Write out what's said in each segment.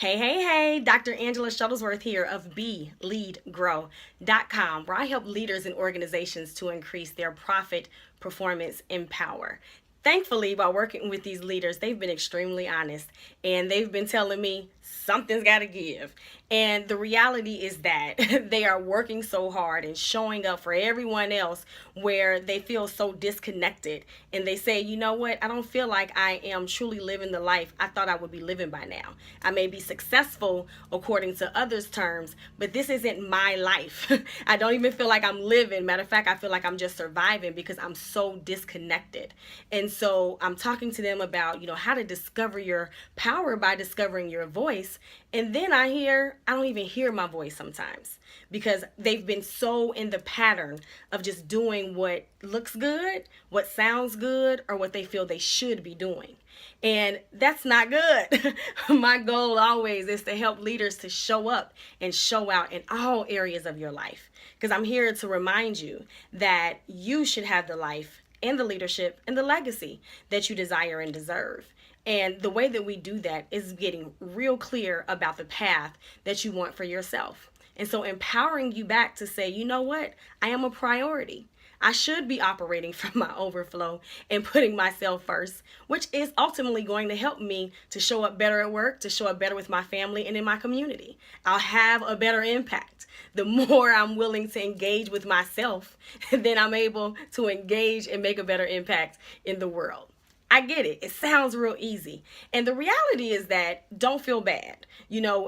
Hey, Dr. Angela Shuttlesworth here of Be.Lead.Grow.com, where I help leaders and organizations to increase their profit, performance, and power. Thankfully, by working with these leaders, they've been extremely honest and they've been telling me something's got to give. And the reality is that they are working so hard and showing up for everyone else where they feel so disconnected. And they say, you know what, I don't feel like I am truly living the life I thought I would be living by now. I may be successful according to others' terms, but this isn't my life. I don't even feel like I'm living. Matter of fact, I feel like I'm just surviving because I'm so disconnected. And so I'm talking to them about, how to discover your power by discovering your voice. And then I don't even hear my voice sometimes because they've been so in the pattern of just doing what looks good, what sounds good, or what they feel they should be doing. And that's not good. My goal always is to help leaders to show up and show out in all areas of your life. Because I'm here to remind you that you should have the life and the leadership and the legacy that you desire and deserve. And the way that we do that is getting real clear about the path that you want for yourself. And so empowering you back to say, you know what? I am a priority. I should be operating from my overflow and putting myself first, which is ultimately going to help me to show up better at work, to show up better with my family and in my community. I'll have a better impact. The more I'm willing to engage with myself, then I'm able to engage and make a better impact in the world. I get it. It sounds real easy. And the reality is that don't feel bad.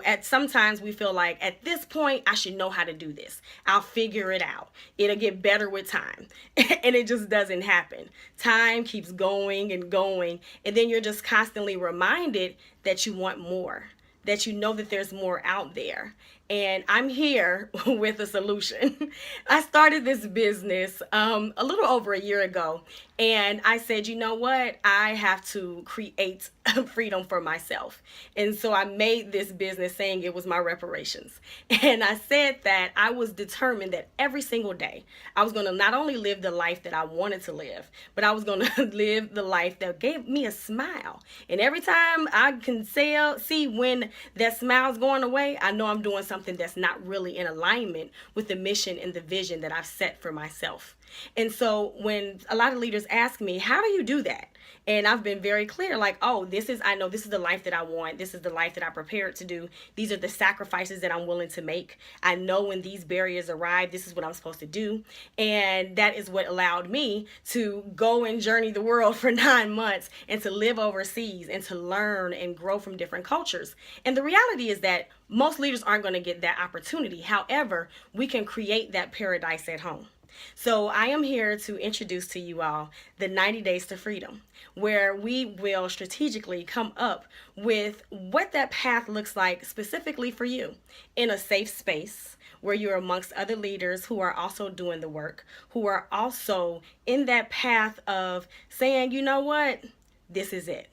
At sometimes we feel like at this point, I should know how to do this. I'll figure it out. It'll get better with time. And it just doesn't happen. Time keeps going and going. And then you're just constantly reminded that you want more, that you know that there's more out there. And I'm here with a solution. I started this business a little over a year ago. And I said, you know what? I have to create freedom for myself. And so I made this business saying it was my reparations. And I said that I was determined that every single day I was going to not only live the life that I wanted to live, but I was going to live the life that gave me a smile. And every time I can see when that smile's going away, I know I'm doing something that's not really in alignment with the mission and the vision that I've set for myself. And so when a lot of leaders ask me, how do you do that? And I've been very clear, like, I know this is the life that I want. This is the life that I prepared to do. These are the sacrifices that I'm willing to make. I know when these barriers arrive, this is what I'm supposed to do. And that is what allowed me to go and journey the world for 9 months and to live overseas and to learn and grow from different cultures. And the reality is that most leaders aren't going to get that opportunity. However, we can create that paradise at home. So I am here to introduce to you all the 90 Days to Freedom, where we will strategically come up with what that path looks like specifically for you in a safe space where you're amongst other leaders who are also doing the work, who are also in that path of saying, you know what, this is it.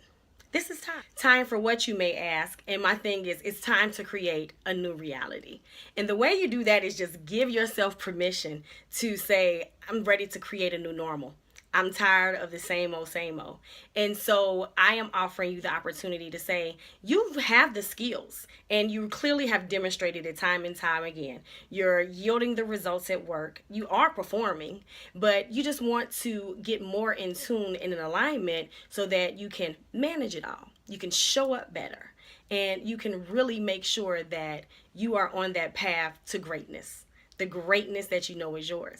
This is time. Time for what you may ask. And my thing is, it's time to create a new reality. And the way you do that is just give yourself permission to say, I'm ready to create a new normal. I'm tired of the same old, same old. And so I am offering you the opportunity to say, you have the skills and you clearly have demonstrated it time and time again. You're yielding the results at work. You are performing, but you just want to get more in tune and in alignment so that you can manage it all. You can show up better and you can really make sure that you are on that path to greatness, the greatness that you know is yours.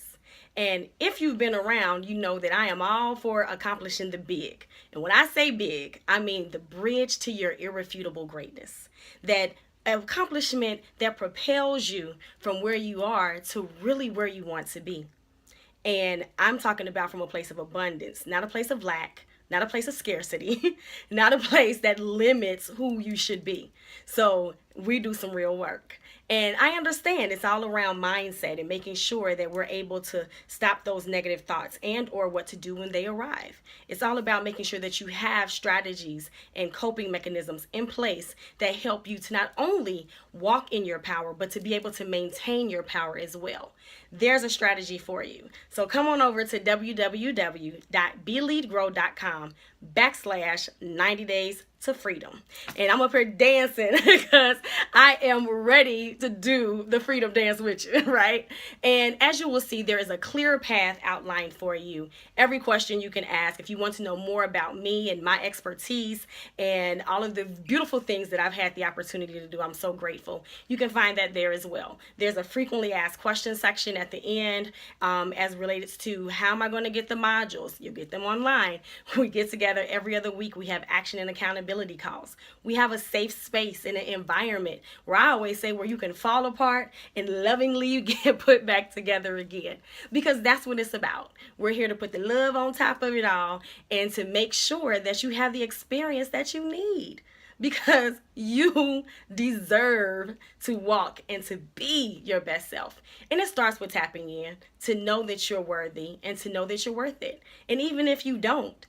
And if you've been around, you know that I am all for accomplishing the big. And when I say big, I mean the bridge to your irrefutable greatness. That accomplishment that propels you from where you are to really where you want to be. And I'm talking about from a place of abundance, not a place of lack, not a place of scarcity, not a place that limits who you should be. So we do some real work. And I understand it's all around mindset and making sure that we're able to stop those negative thoughts and or what to do when they arrive. It's all about making sure that you have strategies and coping mechanisms in place that help you to not only walk in your power, but to be able to maintain your power as well. There's a strategy for you. So come on over to www.Be.Lead.Grow.com /90 days to freedom. And I'm up here dancing because I am ready to do the freedom dance with you, right? And as you will see, there is a clear path outlined for you. Every question you can ask. If you want to know more about me and my expertise and all of the beautiful things that I've had the opportunity to do, I'm so grateful. You can find that there as well. There's a frequently asked questions section at the end as related to how am I going to get the modules. You get them online. We get together every other week. We have action and accountability calls. We have a safe space and an environment where I always say where you can fall apart and lovingly you get put back together again, because that's what it's about. We're here to put the love on top of it all and to make sure that you have the experience that you need, because you deserve to walk and to be your best self. And it starts with tapping in to know that you're worthy and to know that you're worth it. And even if you don't,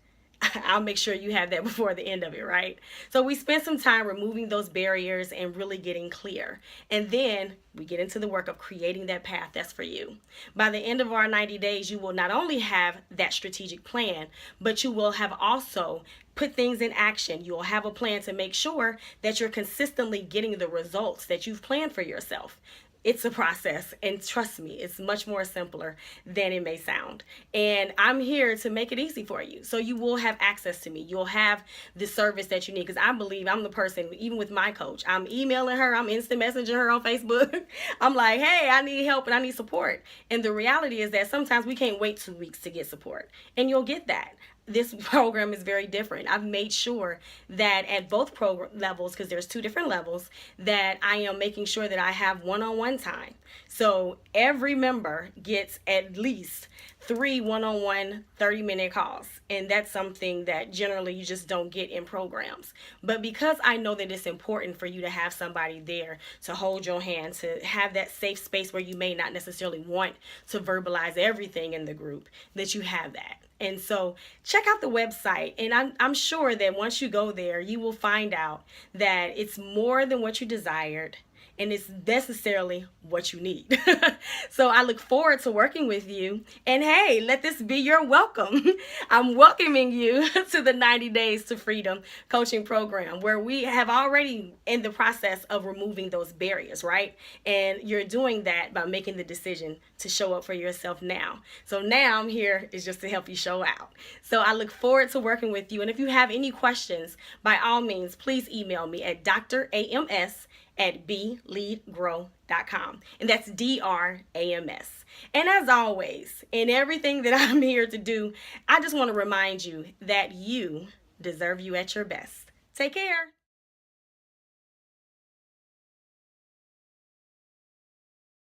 I'll make sure you have that before the end of it, right? So we spend some time removing those barriers and really getting clear. And then we get into the work of creating that path that's for you. By the end of our 90 days, you will not only have that strategic plan, but you will have also put things in action. You will have a plan to make sure that you're consistently getting the results that you've planned for yourself. It's a process, and trust me, it's much more simpler than it may sound. And I'm here to make it easy for you. So you will have access to me. You'll have the service that you need, because I believe I'm the person, even with my coach, I'm emailing her, I'm instant messaging her on Facebook. I'm like, hey, I need help and I need support. And the reality is that sometimes we can't wait 2 weeks to get support, and you'll get that. This program is very different. I've made sure that at both program levels, because there's 2 different levels, that I am making sure that I have one-on-one time. So every member gets at least 3 one-on-one 30-minute calls. And that's something that generally you just don't get in programs. But because I know that it's important for you to have somebody there to hold your hand, to have that safe space where you may not necessarily want to verbalize everything in the group, that you have that. And so check out the website, and I'm sure that once you go there, you will find out that it's more than what you desired, and it's necessarily what you need. So I look forward to working with you. And hey, let this be your welcome. I'm welcoming you to the 90 Days to Freedom coaching program, where we have already in the process of removing those barriers, right? And you're doing that by making the decision to show up for yourself now. So now I'm here is just to help you show out. So I look forward to working with you. And if you have any questions, by all means, please email me at drams@Be.Lead.Grow.com. And that's DRAMS. And as always, in everything that I'm here to do, I just want to remind you that you deserve you at your best. Take care.